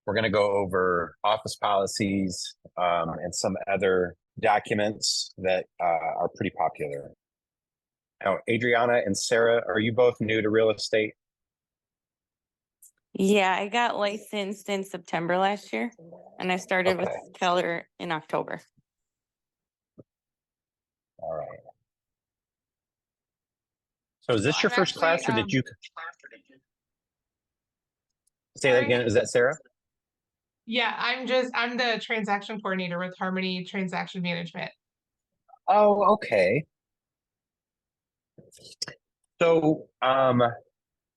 We're going to go over office policies and some other documents that are pretty popular. Now, Adriana and Sarah, are you both new to real estate? Yeah, I got licensed in September last year, and I started with Okay. Keller in October. All right. So is this your first class, or did you say that again? Is that Sarah? Yeah, I'm the transaction coordinator with Harmony Transaction Management. Oh, okay. So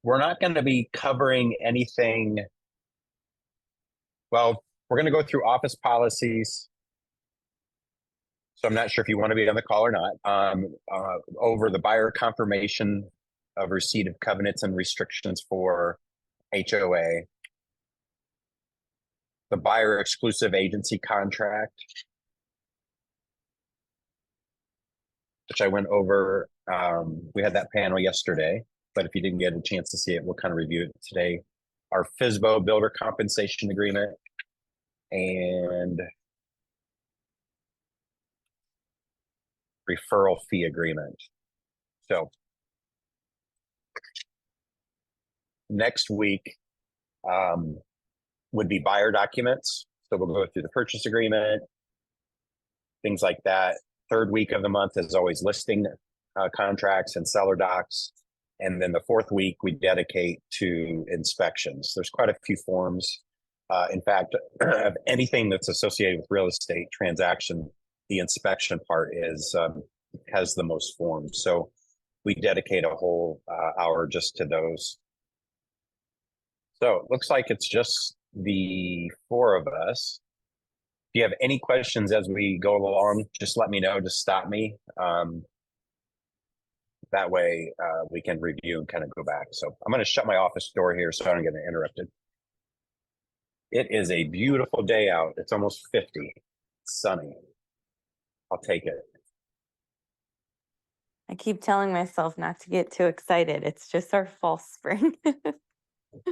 we're not going to be covering anything. Well, we're going to go through office policies. So I'm not sure if you want to be on the call or not. Over the buyer confirmation of receipt of covenants and restrictions for HOA, the buyer exclusive agency contract, which I went over. We had that panel yesterday, but if you didn't get a chance to see it, we'll kind of review it today. Our FSBO builder compensation agreement and referral fee agreement. So next week would be buyer documents. So we'll go through the purchase agreement, things like that. Third week of the month is always listing contracts and seller docs. And then the fourth week we dedicate to inspections. There's quite a few forms. In fact, of anything that's associated with real estate transaction, the inspection part has the most forms. So we dedicate a whole hour just to those. So it looks like it's just the four of us. If you have any questions as we go along, just let me know, just stop me. That way we can review and kind of go back. So I'm going to shut my office door here so I don't get interrupted. It is a beautiful day out. It's almost 50, sunny. I'll take it. I keep telling myself not to get too excited. It's just our false spring.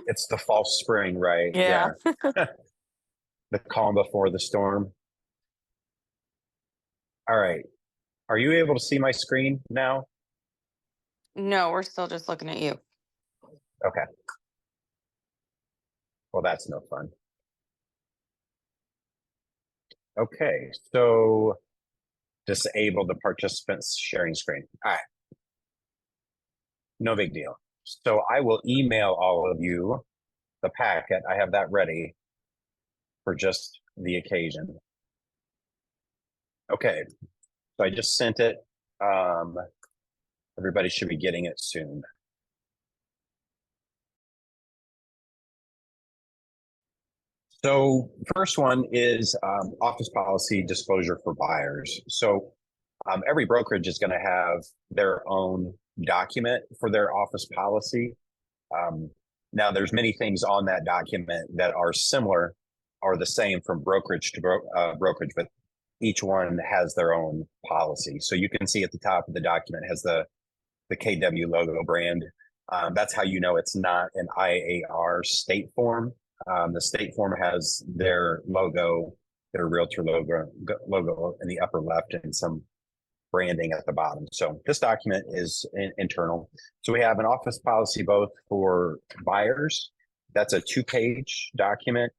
It's the false spring, right? Yeah. The calm before the storm. All right. Are you able to see my screen now? No, we're still just looking at you. Okay. Well, that's no fun. Okay, so disable the participants sharing screen. All right. No big deal. So I will email all of you the packet. I have that ready for just the occasion. Okay, so I just sent it. Everybody should be getting it soon. So first one is office policy disclosure for buyers. So every brokerage is going to have their own document for their office policy. Now, there's many things on that document that are similar or the same from brokerage to brokerage, but each one has their own policy. So you can see at the top of the document has the KW logo brand. That's how you know it's not an IAR state form. The state form has their logo, their realtor logo in the upper left and some branding at the bottom. So this document is internal. So we have an office policy both for buyers. That's a 2-page document.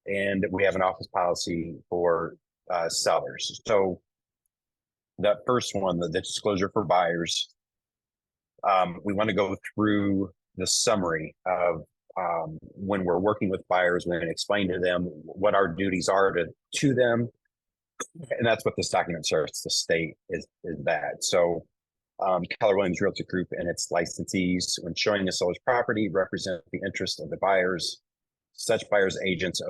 And we have an office policy for sellers. So that first one, the disclosure for buyers, we want to go through the summary of when we're working with buyers, we're going to explain to them what our duties are to them. And that's what this document serves to state is that. So Keller Williams Realty Group and its licensees, when showing a seller's property, represent the interest of the buyers. Such buyers' agents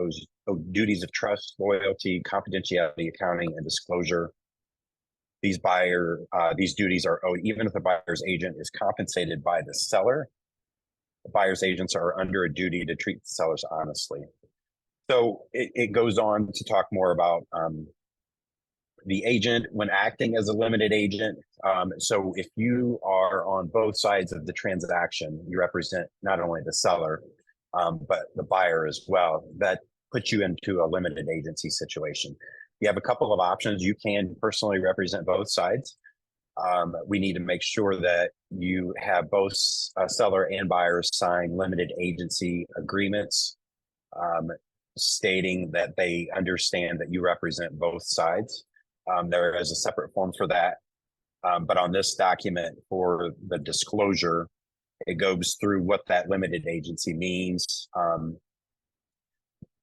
owe duties of trust, loyalty, confidentiality, accounting, and disclosure. These duties are owed even if the buyer's agent is compensated by the seller. The buyer's agents are under a duty to treat the sellers honestly. So it goes on to talk more about the agent when acting as a limited agent. So if you are on both sides of the transaction, you represent not only the seller, but the buyer as well. That put you into a limited agency situation. You have a couple of options. You can personally represent both sides. We need to make sure that you have both seller and buyers sign limited agency agreements, stating that they understand that you represent both sides. There is a separate form for that. But on this document for the disclosure, it goes through what that limited agency means,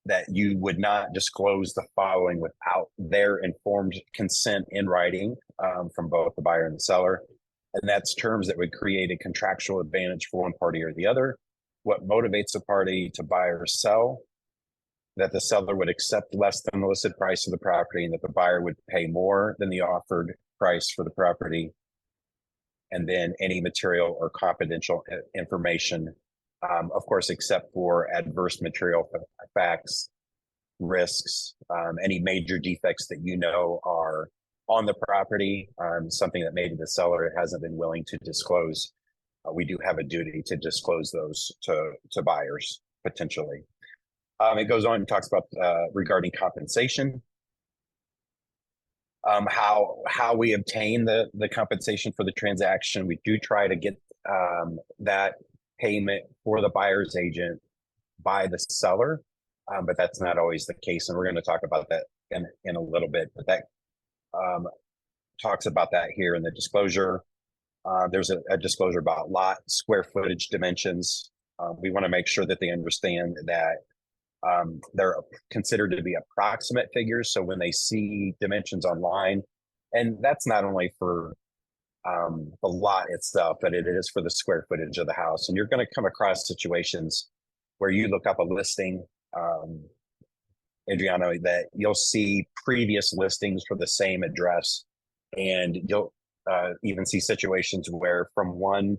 that you would not disclose the following without their informed consent in writing, from both the buyer and the seller. And that's terms that would create a contractual advantage for one party or the other. What motivates a party to buy or sell, that the seller would accept less than the listed price of the property, and that the buyer would pay more than the offered price for the property. And then any material or confidential information, of course, except for adverse material facts, risks, any major defects that you know are on the property, something that maybe the seller hasn't been willing to disclose. We do have a duty to disclose those to buyers potentially. It goes on and talks about regarding compensation, how we obtain the compensation for the transaction. We do try to get that payment for the buyer's agent by the seller, but that's not always the case, and we're going to talk about that in a little bit. But that talks about that here in the disclosure. There's a disclosure about lot square footage dimensions. We want to make sure that they understand that they're considered to be approximate figures. So when they see dimensions online, and that's not only for the lot itself, but it is for the square footage of the house. And you're going to come across situations where you look up a listing, Adriano, that you'll see previous listings for the same address, and you'll even see situations where from one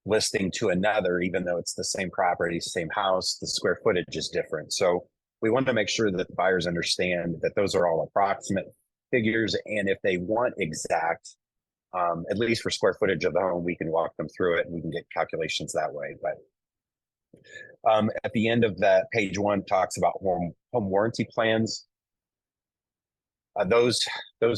listing to another, even though it's the same property, same house, the square footage is different. So we want to make sure that the buyers understand that those are all approximate figures. And if they want exact, at least for square footage of the home, we can walk them through it and we can get calculations that way. But at the end of that, page 1 talks about home warranty plans. Those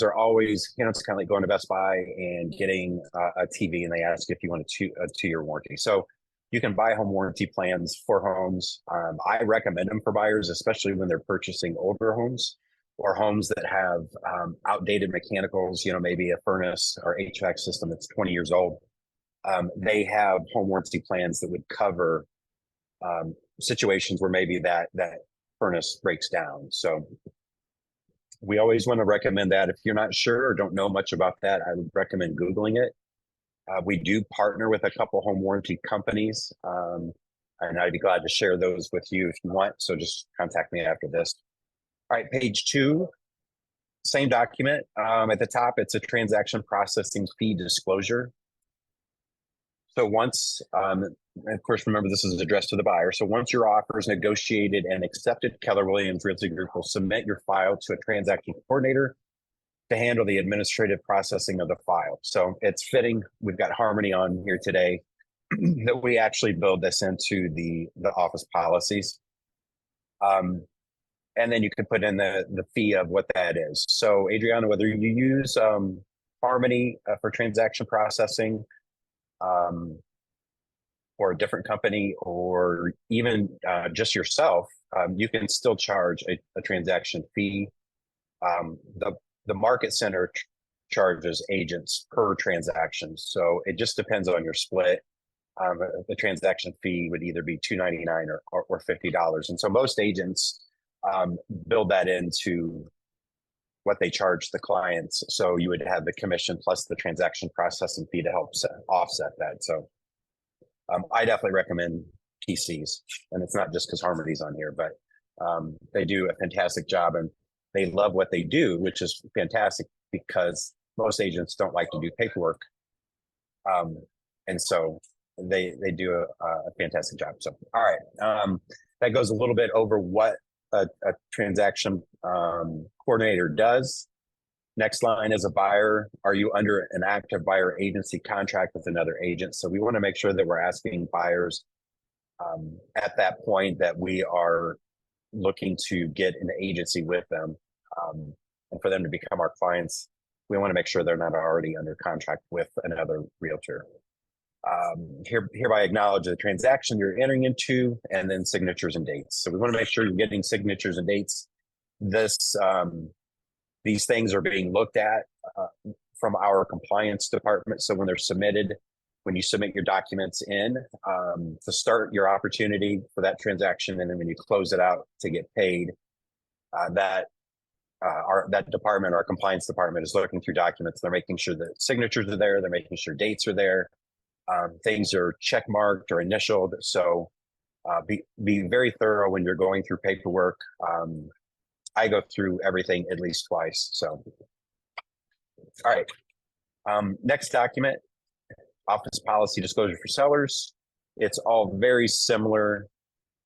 are always, it's kind of like going to Best Buy and getting a TV, and they ask if you want a 2-year warranty. So you can buy home warranty plans for homes. I recommend them for buyers, especially when they're purchasing older homes or homes that have outdated mechanicals, maybe a furnace or HVAC system that's 20 years old. They have home warranty plans that would cover situations where maybe that furnace breaks down. So we always want to recommend that. If you're not sure or don't know much about that, I would recommend Googling it. We do partner with a couple home warranty companies, and I'd be glad to share those with you if you want. So just contact me after this. All right, page 2, same document. At the top, it's a transaction processing fee disclosure. So once, of course, remember this is addressed to the buyer. So once your offer is negotiated and accepted, Keller Williams Realty Group will submit your file to a transaction coordinator to handle the administrative processing of the file. So it's fitting. We've got Harmony on here today that we actually build this into the office policies. And then you can put in the fee of what that is. So Adriana, whether you use Harmony for transaction processing, or a different company, or even just yourself, you can still charge a transaction fee. The market center charges agents per transaction, so it just depends on your split. The transaction fee would either be $2.99 or $50, and so most agents build that into what they charge the clients. So you would have the commission plus the transaction processing fee to help offset that. So I definitely recommend PCs, and it's not just because Harmony's on here, but they do a fantastic job, and they love what they do, which is fantastic because most agents don't like to do paperwork. And so they do a fantastic job. So, all right. That goes a little bit over what a transaction coordinator does. Next line is a buyer. Are you under an active buyer agency contract with another agent? So we want to make sure that we're asking buyers at that point that we are looking to get an agency with them, and for them to become our clients, we want to make sure they're not already under contract with another realtor. Hereby acknowledge the transaction you're entering into, and then signatures and dates. So we want to make sure you're getting signatures and dates. These things are being looked at from our compliance department. So when they're submitted, when you submit your documents in to start your opportunity for that transaction, and then when you close it out to get paid, that department, our compliance department, is looking through documents. They're making sure that signatures are there. They're making sure dates are there. Things are check marked or initialed. So be very thorough when you're going through paperwork. I go through everything at least twice. So, all right. Next document, office policy disclosure for sellers. It's all very similar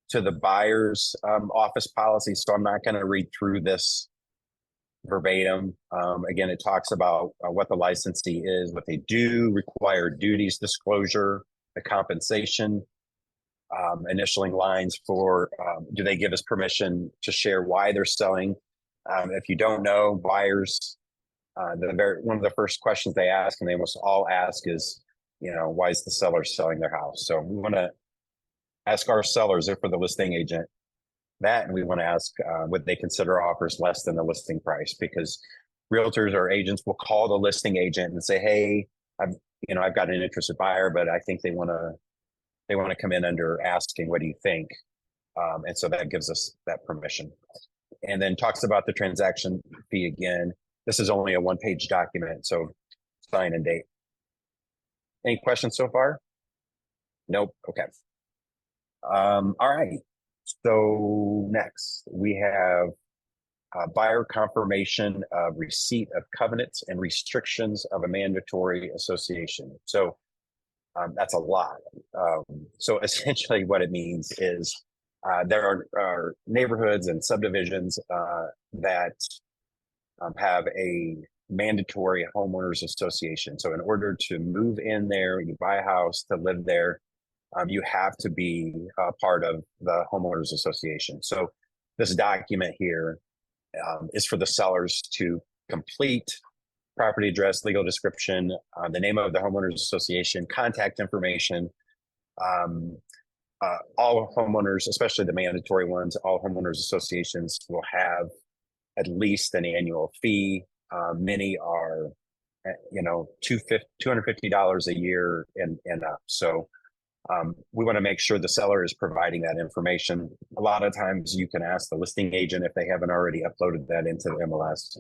to the buyer's office policy. So I'm not going to read through this verbatim. Again, it talks about what the licensee is, what they do, required duties disclosure, the compensation, initialing lines for do they give us permission to share why they're selling. If you don't know, buyers, one of the first questions they ask, and they must all ask, is, why is the seller selling their house? So we want to ask our sellers, if for the listing agent, that, and we want to ask would they consider offers less than the listing price, because realtors or agents will call the listing agent and say, hey, I've got an interested buyer, but I think they want to come in under asking, what do you think? And so that gives us that permission. And then talks about the transaction fee again. This is only a one-page document, so sign and date. Any questions so far? Nope. Okay. All right. So next we have buyer confirmation of receipt of covenants and restrictions of a mandatory association. So that's a lot. So essentially what it means is there are neighborhoods and subdivisions that have a mandatory homeowners association. So in order to move in there, you buy a house to live there, you have to be a part of the homeowners association. So this document here is for the sellers to complete: property address, legal description, the name of the homeowners association, contact information. All homeowners, especially the mandatory ones, all homeowners associations will have at least an annual fee. Many are, $250 a year and up. So we want to make sure the seller is providing that information. A lot of times you can ask the listing agent if they haven't already uploaded that into the MLS.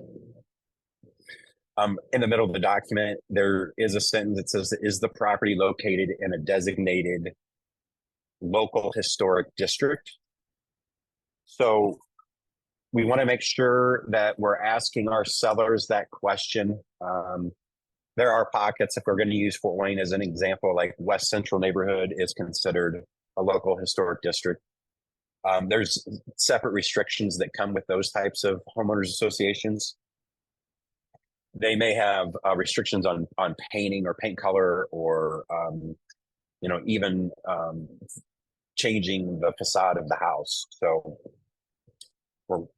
In the middle of the document, there is a sentence that says, is the property located in a designated local historic district? So we want to make sure that we're asking our sellers that question. There are pockets, if we're going to use Fort Wayne as an example, like West Central neighborhood is considered a local historic district. There's separate restrictions that come with those types of homeowners associations. They may have restrictions on painting or paint color, or even changing the facade of the house. So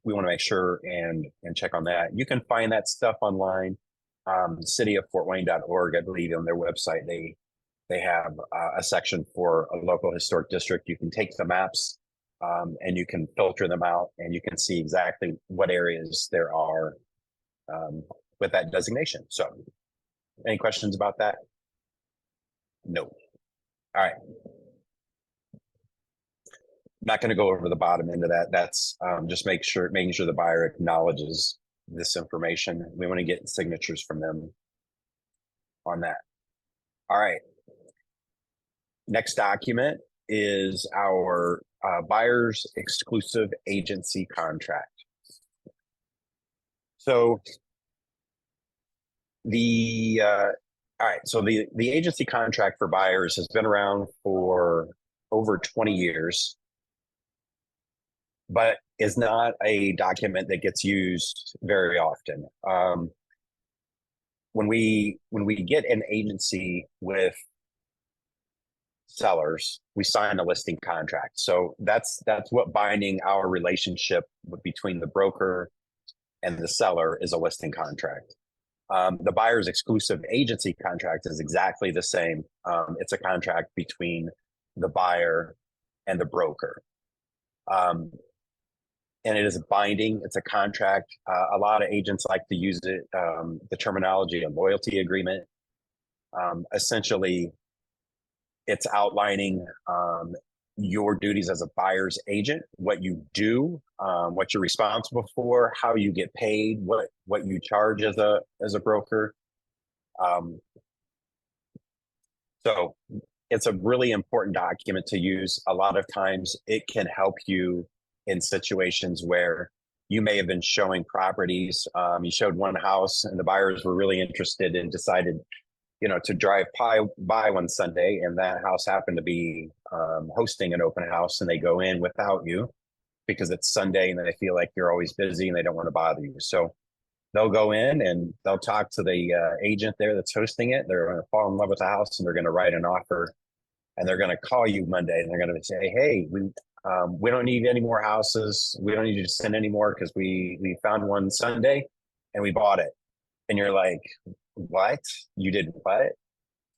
we want to make sure and check on that. You can find that stuff online. Cityoffortwayne.org, I believe, on their website, they have a section for a local historic district. You can take the maps and you can filter them out, and you can see exactly what areas there are with that designation. So any questions about that? No. All right. Not going to go over the bottom end of that. That's just making sure the buyer acknowledges this information. We want to get signatures from them on that. All right. Next document is our buyer's exclusive agency contract. So all right. So the agency contract for buyers has been around for over 20 years, but is not a document that gets used very often. When we get an agency with sellers, we sign a listing contract. So that's what binding our relationship between the broker and the seller is, a listing contract. The buyer's exclusive agency contract is exactly the same. It's a contract between the buyer and the broker. And it is binding. It's a contract. A lot of agents like to use it, the terminology, a loyalty agreement. Essentially, it's outlining your duties as a buyer's agent, what you do, what you're responsible for, how you get paid, what you charge as a broker. So it's a really important document to use. A lot of times it can help you in situations where you may have been showing properties. You showed one house and the buyers were really interested and decided, to drive by one Sunday, and that house happened to be hosting an open house, and they go in without you because it's Sunday and they feel like you're always busy and they don't want to bother you. So they'll go in and they'll talk to the agent there that's hosting it. They're going to fall in love with the house and they're going to write an offer, and they're going to call you Monday and they're going to say, hey, we don't need any more houses. We don't need you to send any more because we found one Sunday and we bought it. And you're like, what? You did what?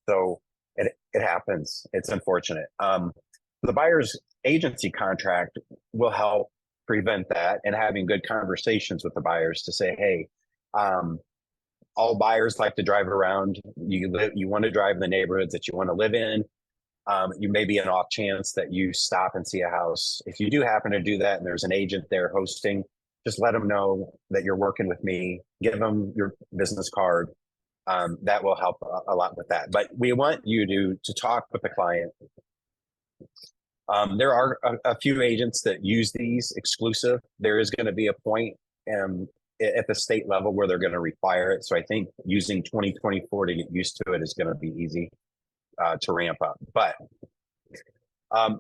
So it happens. It's unfortunate. The buyer's agency contract will help prevent that, and having good conversations with the buyers to say, hey, all buyers like to drive around. You want to drive in the neighborhoods that you want to live in. You may be an off chance that you stop and see a house. If you do happen to do that and there's an agent there hosting, just let them know that you're working with me. Give them your business card. That will help a lot with that. But we want you to talk with the client. There are a few agents that use these exclusive. There is going to be a point at the state level where they're going to require it. So I think using 2024 to get used to it is going to be easy to ramp up. But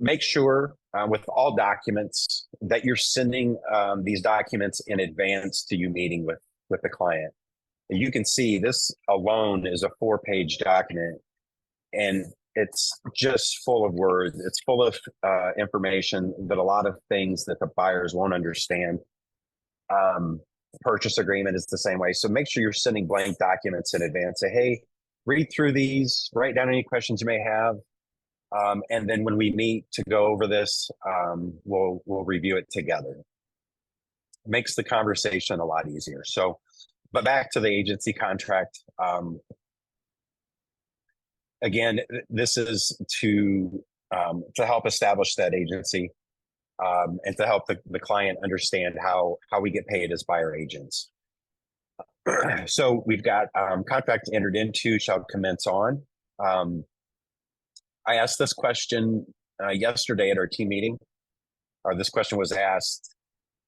make sure with all documents that you're sending these documents in advance to you meeting with the client. You can see this alone is a 4-page document, and it's just full of words. It's full of information, but a lot of things that the buyers won't understand. Purchase agreement is the same way. So make sure you're sending blank documents in advance. Say, hey, read through these, write down any questions you may have. And then when we meet to go over this, we'll review it together. Makes the conversation a lot easier. So, but back to the agency contract. Again, this is to help establish that agency and to help the client understand how we get paid as buyer agents. So we've got contract entered into shall commence on. I asked this question yesterday at our team meeting. This question was asked: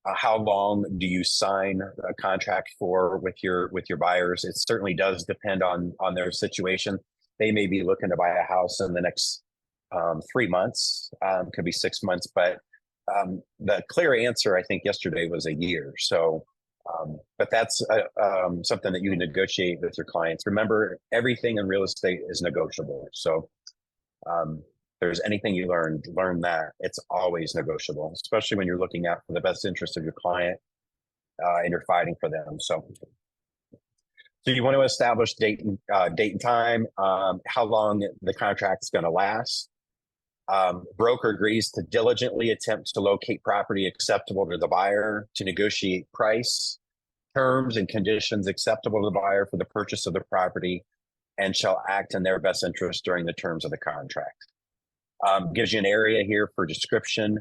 how long do you sign a contract for with your buyers? It certainly does depend on their situation. They may be looking to buy a house in the next 3 months, could be 6 months, but the clear answer I think yesterday was a year. So, but that's something that you can negotiate with your clients. Remember, everything in real estate is negotiable. So if there's anything you learn that it's always negotiable, especially when you're looking out for the best interest of your client and you're fighting for them. So you want to establish date and time, how long the contract is going to last. Broker agrees to diligently attempt to locate property acceptable to the buyer, to negotiate price, terms, and conditions acceptable to the buyer for the purchase of the property, and shall act in their best interest during the terms of the contract. Gives you an area here for description.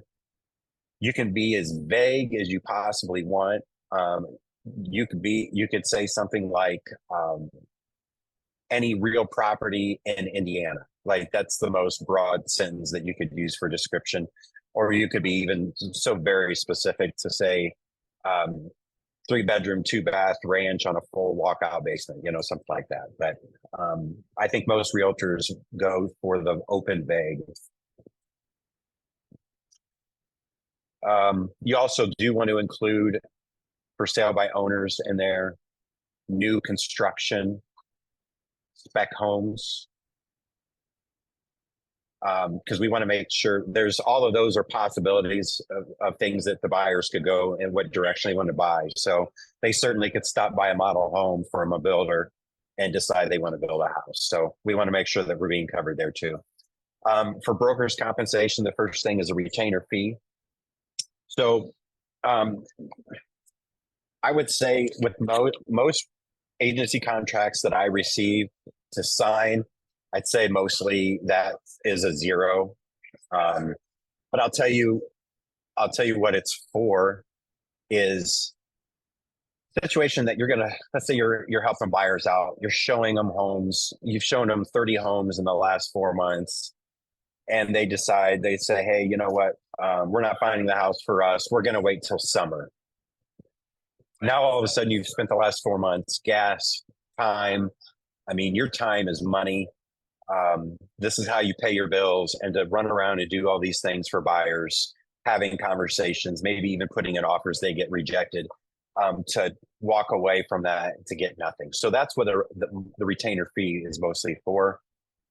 You can be as vague as you possibly want. You could say something like any real property in Indiana. Like, that's the most broad sentence that you could use for description. Or you could be even so very specific to say 3-bedroom, 2-bath ranch on a full walkout basement, something like that. But I think most realtors go for the open vague. You also do want to include for sale by owners in there, new construction, spec homes. because we want to make sure there's all of those are possibilities of things that the buyers could go in what direction they want to buy. So they certainly could stop by a model home from a builder and decide they want to build a house. So we want to make sure that we're being covered there too. For brokers' compensation, the first thing is a retainer fee. So I would say with most agency contracts that I receive to sign, I'd say mostly that is a zero. But I'll tell you what it's for is situation that you're gonna, let's say you're helping buyers out, you're showing them homes, you've shown them 30 homes in the last 4 months, and they say, hey, you know what, we're not finding the house for us, we're gonna wait till summer. Now all of a sudden you've spent the last 4 months, gas, time. I mean, your time is money. This is how you pay your bills, and to run around and do all these things for buyers, having conversations, maybe even putting in offers, they get rejected, to walk away from that to get nothing. So that's what the retainer fee is mostly for.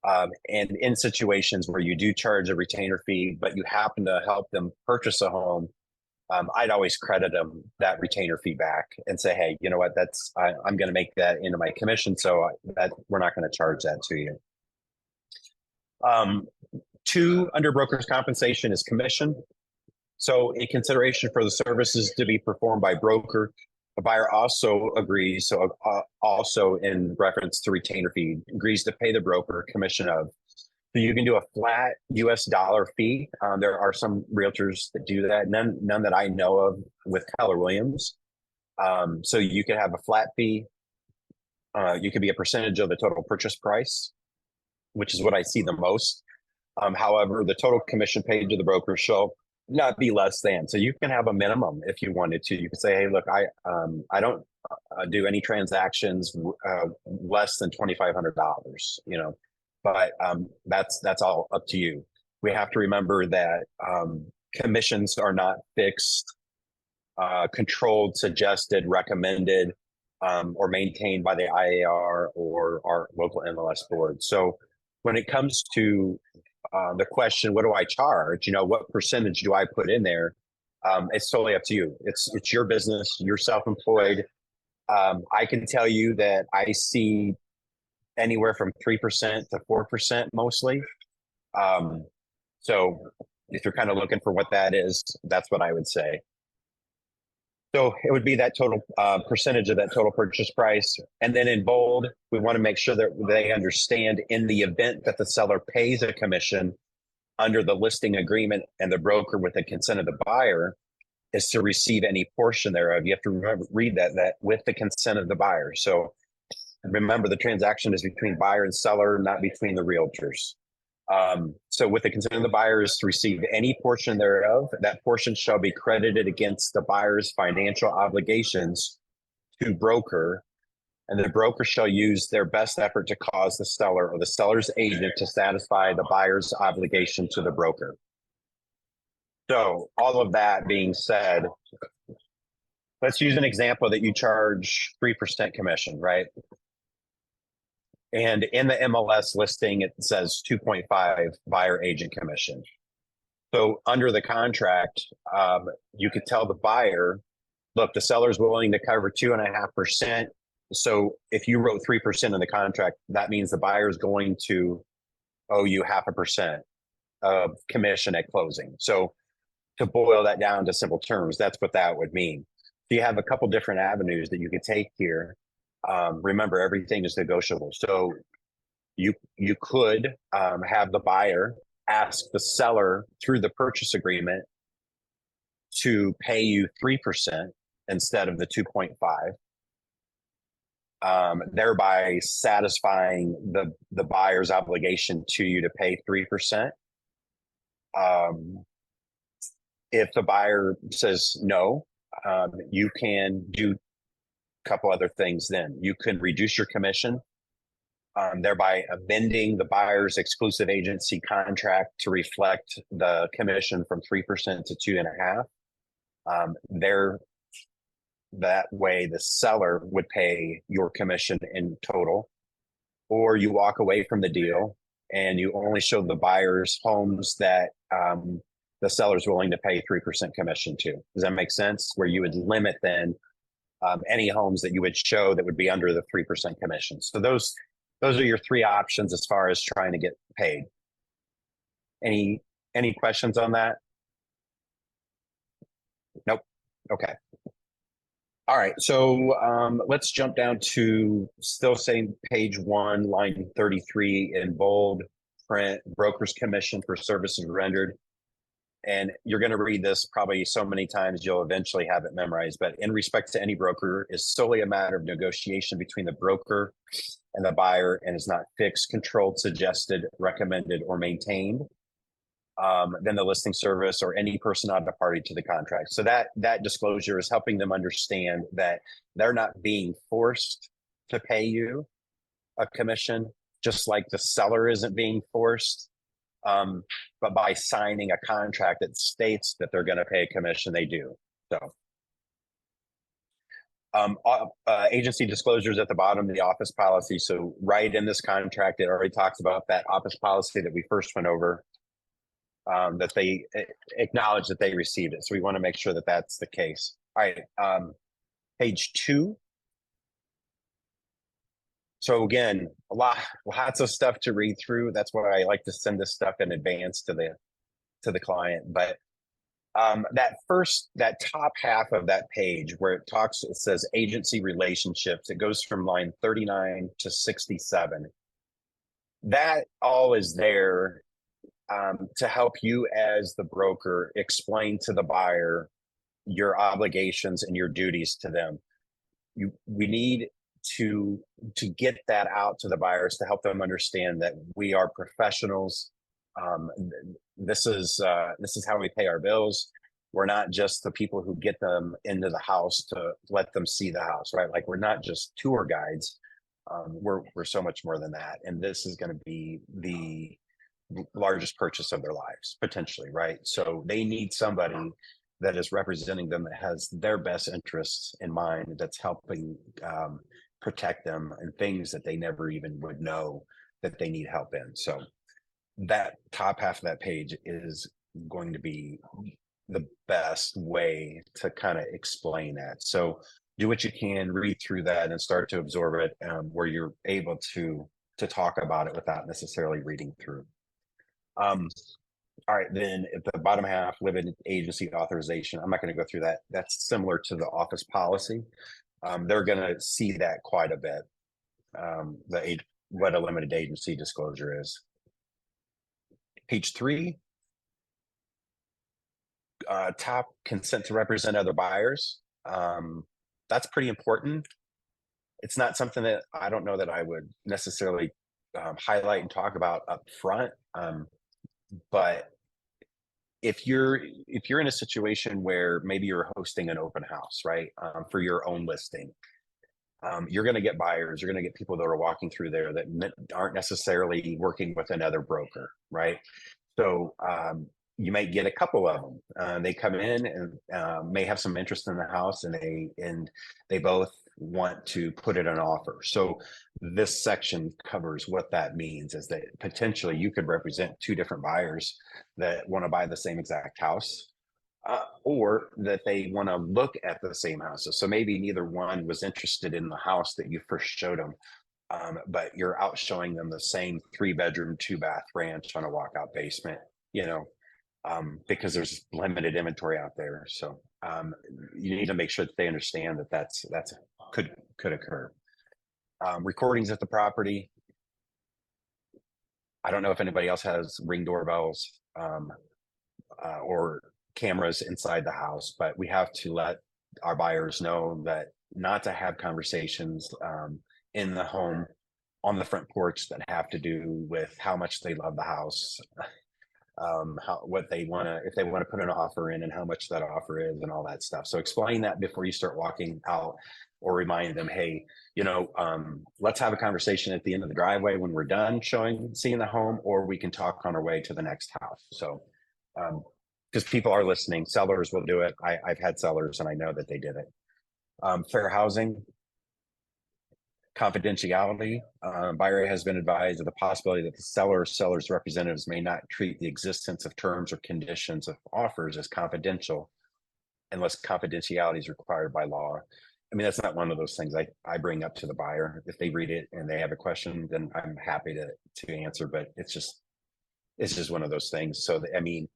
And in situations where you do charge a retainer fee, but you happen to help them purchase a home, I'd always credit them that retainer fee back and say, hey, you know what, I'm going to make that into my commission, so that we're not going to charge that to you. 2, under broker's compensation is commission. So in consideration for the services to be performed by broker, the buyer also agrees, so also in reference to retainer fee, agrees to pay the broker a commission of. So you can do a flat US dollar fee. There are some realtors that do that, none that I know of with Keller Williams. So you can have a flat fee. You could be a percentage of the total purchase price, which is what I see the most. However, the total commission paid to the broker shall not be less than. So you can have a minimum if you wanted to. You can say, hey, look, I don't do any transactions less than $2,500, you know, but that's all up to you. We have to remember that commissions are not fixed, controlled, suggested, recommended, or maintained by the IAR or our local MLS board. So when it comes to the question, what do I charge? You know, what percentage do I put in there? It's totally up to you. It's your business. You're self-employed. I can tell you that I see anywhere from 3% to 4% mostly. So if you're kind of looking for what that is, that's what I would say. So it would be that total percentage of that total purchase price. And then in bold, we want to make sure that they understand, in the event that the seller pays a commission under the listing agreement and the broker with the consent of the buyer is to receive any portion thereof. You have to read that with the consent of the buyer. So remember, the transaction is between buyer and seller, not between the realtors. So with the consent of the buyers to receive any portion thereof, that portion shall be credited against the buyer's financial obligations to broker, and the broker shall use their best effort to cause the seller or the seller's agent to satisfy the buyer's obligation to the broker. So all of that being said, let's use an example that you charge 3% commission, right? And in the MLS listing, it says 2.5 buyer agent commission. So under the contract, you could tell the buyer, look, the seller's willing to cover 2.5%. So if you wrote 3% in the contract, that means the buyer is going to owe you 0.5% of commission at closing. So to boil that down to simple terms, that's what that would mean. So you have a couple different avenues that you could take here. Remember, everything is negotiable. So you could have the buyer ask the seller through the purchase agreement to pay you 3% instead of the 2.5, thereby satisfying the buyer's obligation to you to pay 3%. If the buyer says no, you can do couple other things. Then you can reduce your commission, thereby amending the buyer's exclusive agency contract to reflect the commission from 3% to 2.5%. That way the seller would pay your commission in total, or you walk away from the deal and you only show the buyers homes that the seller's willing to pay 3% commission to. Does that make sense? Where you would limit then any homes that you would show that would be under the 3% commission. So those are your three options as far as trying to get paid. Any questions on that? Nope. Okay. All right. So let's jump down to still saying page 1, line 33 in bold print, broker's commission for services rendered. And you're going to read this probably so many times you'll eventually have it memorized. But in respect to any broker, is solely a matter of negotiation between the broker and the buyer, and is not fixed, controlled, suggested, recommended, or maintained. Then the listing service or any person not a party to the contract. So that disclosure is helping them understand that they're not being forced to pay you a commission, just like the seller isn't being forced. But by signing a contract that states that they're going to pay a commission, they do. So agency disclosures at the bottom of the office policy. So right in this contract, it already talks about that office policy that we first went over, that they acknowledge that they received it. So we want to make sure that that's the case. All right. Page 2. So again, lots of stuff to read through. That's why I like to send this stuff in advance to the client. But that top half of that page where it says agency relationships, it goes from line 39 to 67. That all is there to help you as the broker explain to the buyer your obligations and your duties to them. We need to get that out to the buyers to help them understand that we are professionals. This is how we pay our bills. We're not just the people who get them into the house to let them see the house, right? Like we're not just tour guides. We're so much more than that. And this is going to be the largest purchase of their lives, potentially, right? So they need somebody that is representing them, that has their best interests in mind, that's helping protect them and things that they never even would know that they need help in. So that top half of that page is going to be the best way to kind of explain that. So do what you can, read through that and start to absorb it, where you're able to talk about it without necessarily reading through. All right, then at the bottom half, limited agency authorization. I'm not going to go through that. That's similar to the office policy. They're going to see that quite a bit. What a limited agency disclosure is. Page 3, top consent to represent other buyers. That's pretty important. It's not something that I don't know that I would necessarily highlight and talk about up front. But if you're in a situation where maybe you're hosting an open house, right, for your own listing, you're going to get buyers, you're going to get people that are walking through there that aren't necessarily working with another broker, right? So you might get a couple of them. They come in and may have some interest in the house, and they both want to put it on offer. So this section covers what that means, is that potentially you could represent two different buyers that want to buy the same exact house, or that they want to look at the same houses. So maybe neither one was interested in the house that you first showed them, but you're out showing them the same 3-bedroom, 2-bath ranch on a walkout basement, because there's limited inventory out there. So you need to make sure that they understand that that's could occur. Recordings at the property. I don't know if anybody else has Ring doorbells or cameras inside the house, but we have to let our buyers know that not to have conversations in the home on the front porch that have to do with how much they love the house, what they want to, if they want to put an offer in, and how much that offer is, and all that stuff. So explain that before you start walking out, or remind them, hey, let's have a conversation at the end of the driveway when we're done seeing the home, or we can talk on our way to the next house. So because people are listening, sellers will do it. I've had sellers and I know that they did it. Fair housing. Confidentiality. Buyer has been advised of the possibility that the seller or seller's representatives may not treat the existence of terms or conditions of offers as confidential unless confidentiality is required by law. I mean, that's not one of those things I bring up to the buyer. If they read it and they have a question, then I'm happy to answer, but it's just one of those things. So, I mean,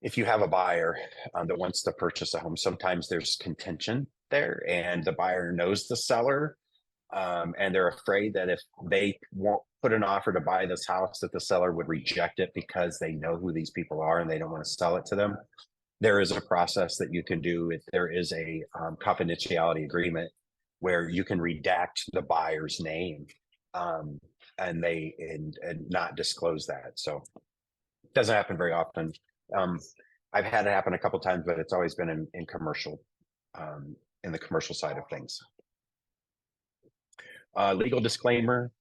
if you have a buyer that wants to purchase a home, sometimes there's contention there and the buyer knows the seller, and they're afraid that if they won't put an offer to buy this house, that the seller would reject it because they know who these people are and they don't want to sell it to them. There is a process that you can do if there is a confidentiality agreement where you can redact the buyer's name and not disclose that. So it doesn't happen very often. I've had it happen a couple of times, but it's always been in commercial, in the commercial side of things. Legal disclaimer.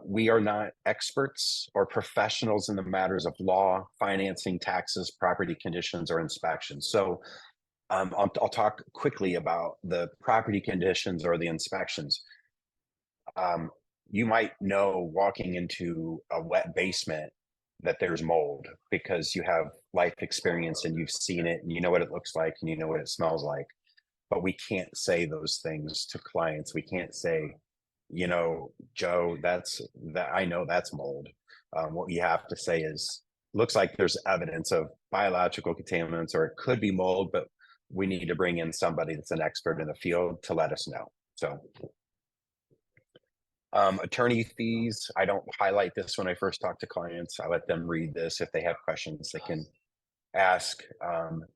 We are not experts or professionals in the matters of law, financing, taxes, property conditions, or inspections. So I'll talk quickly about the property conditions or the inspections. You might know walking into a wet basement that there's mold because you have life experience and you've seen it and you know what it looks like and you know what it smells like. But we can't say those things to clients. We can't say, you know, Joe, I know that's mold. What you have to say is, looks like there's evidence of biological contaminants or it could be mold, but we need to bring in somebody that's an expert in the field to let us know. So attorney fees, I don't highlight this when I first talk to clients. I let them read this. If they have questions, they can ask.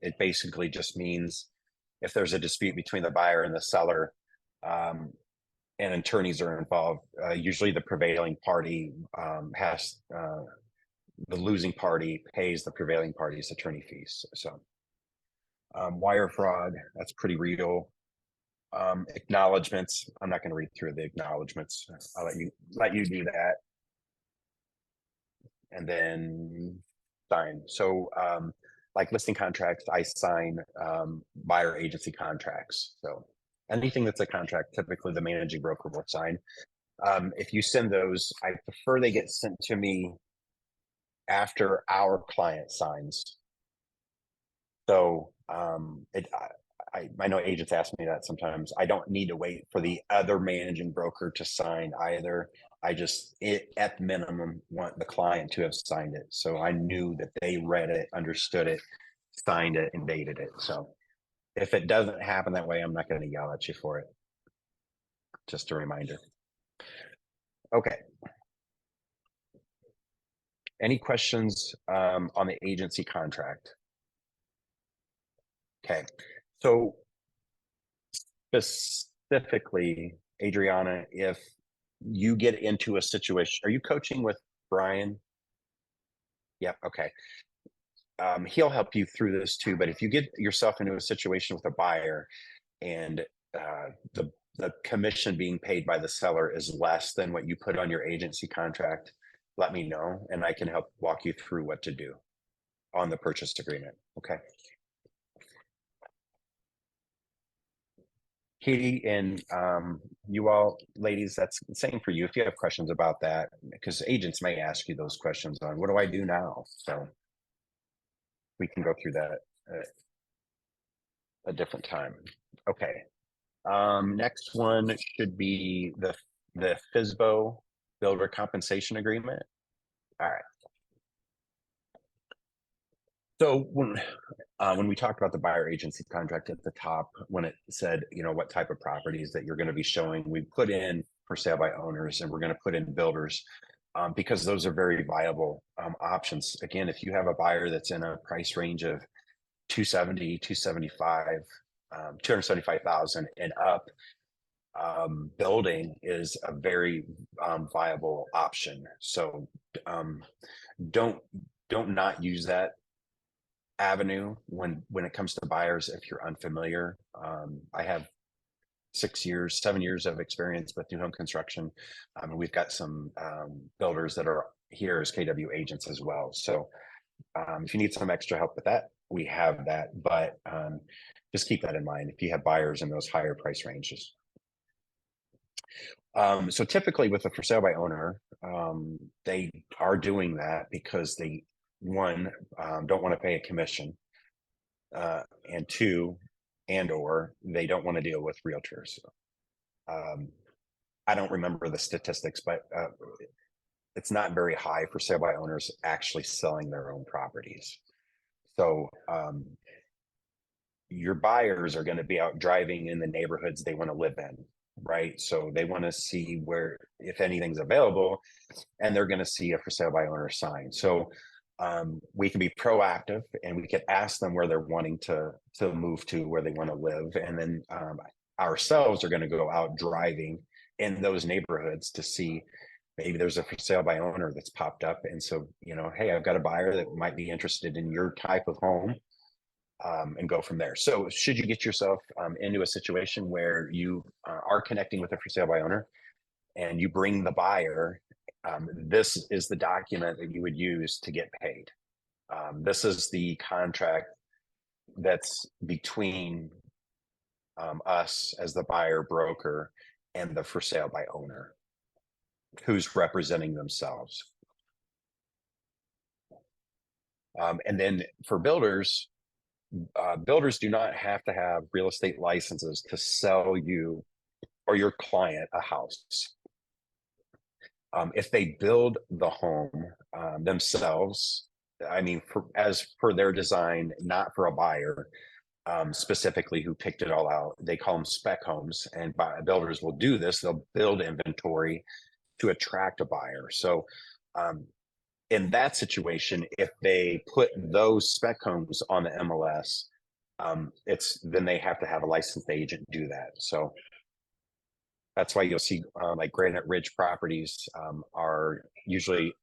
It basically just means if there's a dispute between the buyer and the seller, and attorneys are involved, usually the prevailing party the losing party pays the prevailing party's attorney fees. So wire fraud, that's pretty real. Acknowledgements, I'm not going to read through the acknowledgements. I'll let you do that. And then sign. So like listing contracts, I sign buyer agency contracts. So anything that's a contract, typically the managing broker will sign. If you send those, I prefer they get sent to me after our client signs. So I know agents ask me that sometimes. I don't need to wait for the other managing broker to sign either. I just, at minimum, want the client to have signed it. So I knew that they read it, understood it, signed it, and dated it. So if it doesn't happen that way, I'm not going to yell at you for it. Just a reminder. Okay. Any questions on the agency contract? Okay. So specifically, Adriana, if you get into a situation, are you coaching with Brian? Yeah. Okay. He'll help you through this too. But if you get yourself into a situation with a buyer and the commission being paid by the seller is less than what you put on your agency contract, let me know and I can help walk you through what to do on the purchase agreement. Okay. Katie and you all ladies, that's the same for you. If you have questions about that, because agents may ask you those questions on what do I do now? So we can go through that a different time. Okay. Next one should be the FSBO builder compensation agreement. All right. So when we talked about the buyer agency contract at the top, when it said, you know, what type of properties that you're going to be showing, we put in for sale by owners and we're going to put in builders because those are very viable options. Again, if you have a buyer that's in a price range of 270, 275, 275,000 and up, building is a very viable option. So don't not use that avenue when it comes to buyers if you're unfamiliar. I have 7 years of experience with new home construction. We've got some builders that are here as KW agents as well. So if you need some extra help with that, we have that, but just keep that in mind if you have buyers in those higher price ranges. So typically with a for sale by owner, they are doing that because they, one, don't want to pay a commission, and two, and or they don't want to deal with realtors. I don't remember the statistics, but it's not very high for sale by owners actually selling their own properties. So your buyers are going to be out driving in the neighborhoods they want to live in, right? So they want to see where, if anything's available, and they're going to see a for sale by owner sign. So we can be proactive and we can ask them where they're wanting to move to, where they want to live. And then ourselves are going to go out driving in those neighborhoods to see maybe there's a for sale by owner that's popped up. And so, hey, I've got a buyer that might be interested in your type of home, and go from there. So should you get yourself into a situation where you are connecting with a for sale by owner and you bring the buyer, this is the document that you would use to get paid. This is the contract that's between us as the buyer broker and the for sale by owner who's representing themselves. And then for builders, builders do not have to have real estate licenses to sell you or your client a house. If they build the home themselves, I mean, as per their design, not for a buyer specifically who picked it all out, they call them spec homes, and builders will do this. They'll build inventory to attract a buyer. So in that situation, if they put those spec homes on the MLS, then they have to have a licensed agent do that. So that's why you'll see like Granite Ridge properties are usually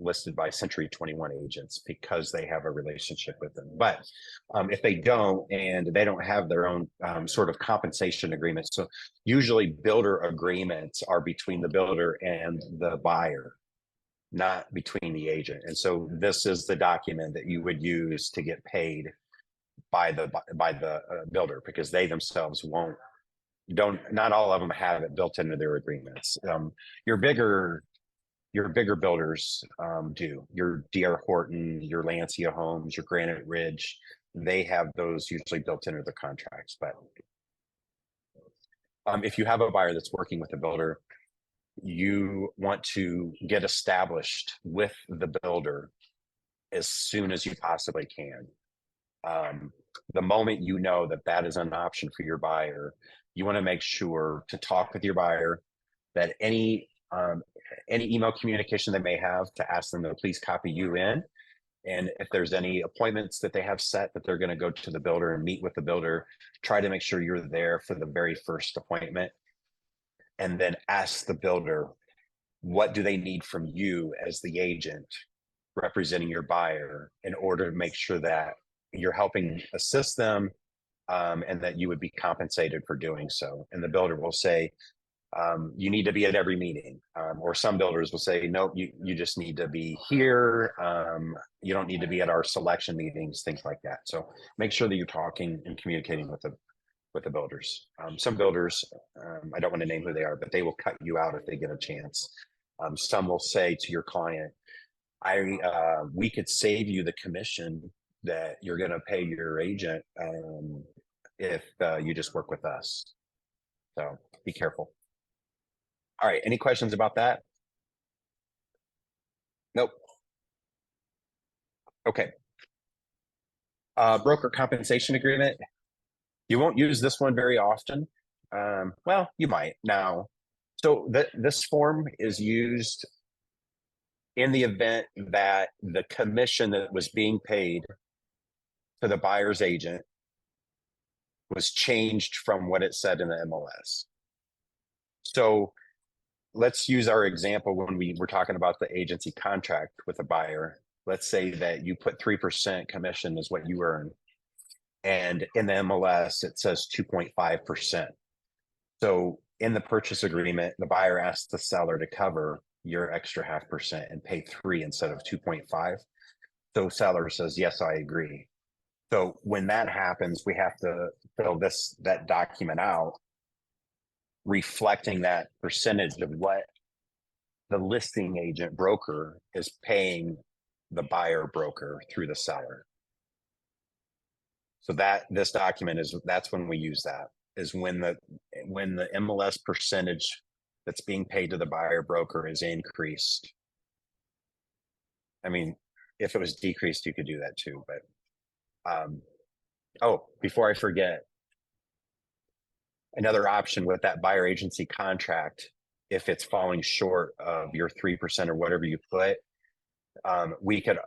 listed by Century 21 agents because they have a relationship with them. But if they don't, and they don't have their own sort of compensation agreement, so usually builder agreements are between the builder and the buyer, not between the agent. And so this is the document that you would use to get paid by the builder, because they themselves not all of them have it built into their agreements. Your bigger builders do. Your D.R. Horton, your Lancia Homes, your Granite Ridge, they have those usually built into the contracts. But if you have a buyer that's working with a builder, you want to get established with the builder as soon as you possibly can. The moment you know that that is an option for your buyer, you want to make sure to talk with your buyer, that any email communication they may have, to ask them to please copy you in. And if there's any appointments that they have set that they're going to go to the builder and meet with the builder, try to make sure you're there for the very first appointment. And then ask the builder, what do they need from you as the agent representing your buyer in order to make sure that you're helping assist them, and that you would be compensated for doing so. And the builder will say, you need to be at every meeting. Or some builders will say, no, you just need to be here. You don't need to be at our selection meetings, things like that. So make sure that you're talking and communicating with the builders. Some builders, I don't want to name who they are, but they will cut you out if they get a chance. Some will say to your client, we could save you the commission that you're going to pay your agent if you just work with us. So be careful. All right, any questions about that? Nope. Okay. Broker compensation agreement. You won't use this one very often. Well, you might now. So this form is used in the event that the commission that was being paid to the buyer's agent was changed from what it said in the MLS. So let's use our example when we were talking about the agency contract with a buyer. Let's say that you put 3% commission is what you earn. And in the MLS, it says 2.5%. So in the purchase agreement, the buyer asks the seller to cover your extra 0.5% and pay 3 instead of 2.5. So seller says, yes, I agree. So when that happens, we have to fill that document out reflecting that percentage of what the listing agent broker is paying the buyer broker through the seller. So that this document is, that's when we use that, is when the MLS percentage that's being paid to the buyer broker is increased. I mean, if it was decreased, you could do that too, but oh, before I forget, another option with that buyer agency contract, if it's falling short of your 3% or whatever you put, we could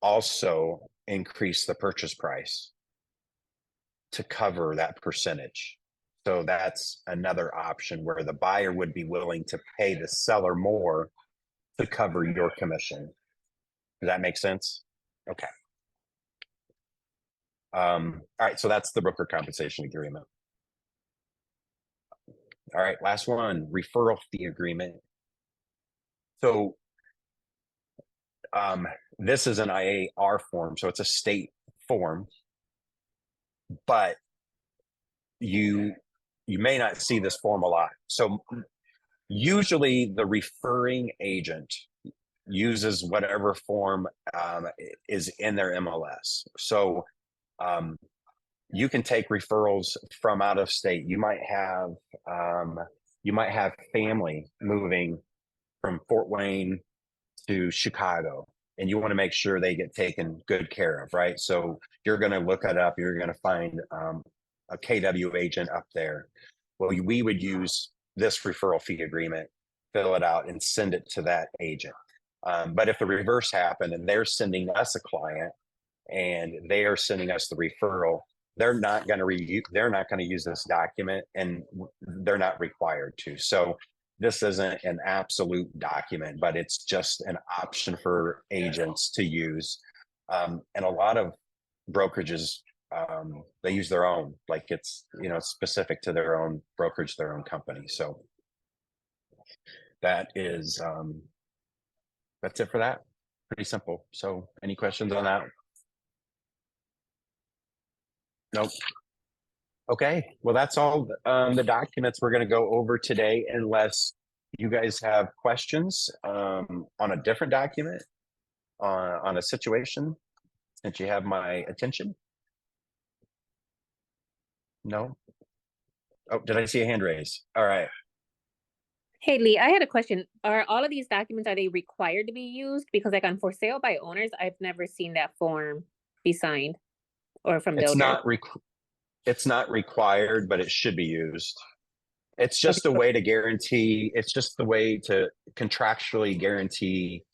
also increase the purchase price to cover that percentage. So that's another option where the buyer would be willing to pay the seller more to cover your commission. Does that make sense? Okay. All right, so that's the broker compensation agreement. All right, last one, referral fee agreement. So this is an IAR form, so it's a state form, but you may not see this form a lot. So usually the referring agent uses whatever form is in their MLS. So you can take referrals from out of state. You might have family moving from Fort Wayne to Chicago, and you want to make sure they get taken good care of, right? So you're going to look it up. You're going to find a KW agent up there. Well, we would use this referral fee agreement, fill it out, and send it to that agent. But if the reverse happened and they're sending us a client and they are sending us the referral, they're not going to use this document, and they're not required to. So this isn't an absolute document, but it's just an option for agents to use. And a lot of brokerages, they use their own, like it's, specific to their own brokerage, their own company. So that is, that's it for that. Pretty simple. So any questions on that? Nope. Okay, well, that's all the documents we're going to go over today, unless you guys have questions on a different document, on a situation, since you have my attention. No? Oh, did I see a hand raise? All right. Hey, Lee, I had a question. Are all of these documents, are they required to be used? Because like on for sale by owners, I've never seen that form be signed or from It's builder. it's not required, but it should be used. It's just a way to guarantee, it's just the way to contractually guarantee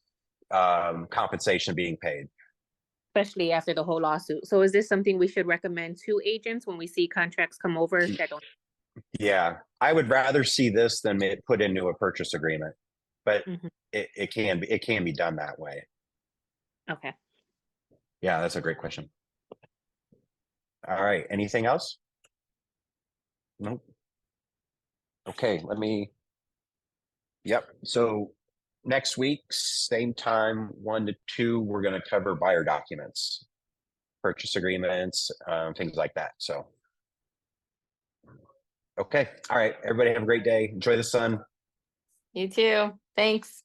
compensation being paid. Especially after the whole lawsuit. So is this something we should recommend to agents when we see contracts come over that don't? Yeah, I would rather see this than it put into a purchase agreement, but it can be done that way. Okay. Yeah, that's a great question. All right, anything else? Nope. Okay, yep. So next week, same time, 1 to 2, we're going to cover buyer documents, purchase agreements, things like that. So, okay. All right, everybody have a great day. Enjoy the sun. You too. Thanks.